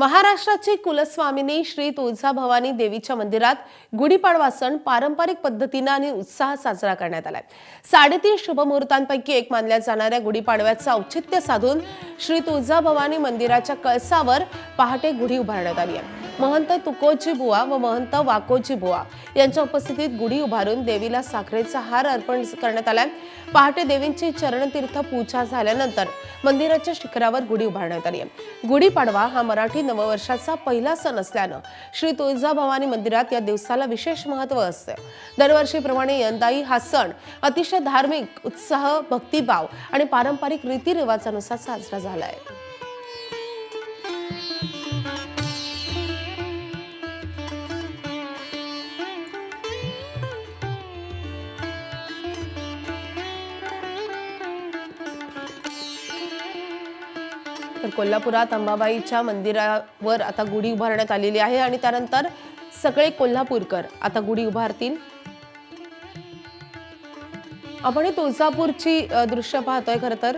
महाराष्ट्राची कुलस्वामिनी श्री तुळजाभवानी देवीच्या मंदिरात गुढीपाडवा सण पारंपरिक पद्धतीने आणि उत्साहात साजरा करण्यात आलाय। 3.5 शुभमुहूर्तांपैकी एक मानल्या जाणाऱ्या गुढीपाडव्याचं औचित्य साधून श्री तुळजाभवानी मंदिराच्या कळसावर पहाटे गुढी उभारण्यात आली आहे। महंत तुकोजी बुवा व महंत वाकोजी बुवा यांच्या उपस्थितीत गुढी उभारून देवीला साखरेचा हार अर्पण करण्यात आलाय। पहाटे देवींची चरणतीर्थ पूजा झाल्यानंतर मंदिराच्या शिखरावर गुढी उभारण्यात आली आहे। गुढीपाडवा हा मराठी नववर्षाचा पहिला सण असल्याने श्री तुळजाभवानी मंदिरात या दिवसाला विशेष महत्त्व असते। दरवर्षीप्रमाणे यंदाही हा सण अतिशय धार्मिक उत्साह, भक्तिभाव आणि पारंपरिक रीतिरिवाजानुसार साजरा झाला आहे। तर कोल्हापुरात अंबाबाईच्या मंदिरावर आता गुढी उभारण्यात आलेली आहे आणि त्यानंतर सगळे कोल्हापूरकर आता गुढी उभारतील। आपण तुळजापूरची दृश्य पाहतोय। खरं तर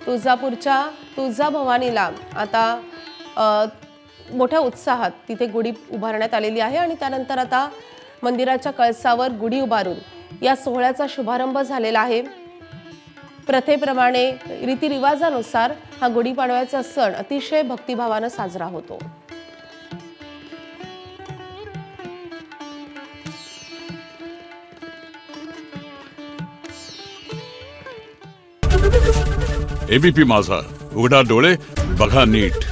तुळजापूरच्या तुळजाभवानीला आता मोठ्या उत्साहात तिथे गुढी उभारण्यात आलेली आहे आणि त्यानंतर आता मंदिराच्या कळसावर गुढी उभारून या सोहळ्याचा शुभारंभ झालेला आहे। प्रथेप्रमाणे रीतिरिवाजानुसार हा गुढीपाडव्याचा सण अतिशय भक्तिभावाने साजरा होतो। एबीपी माझा, उघडा डोळे बघा नीट।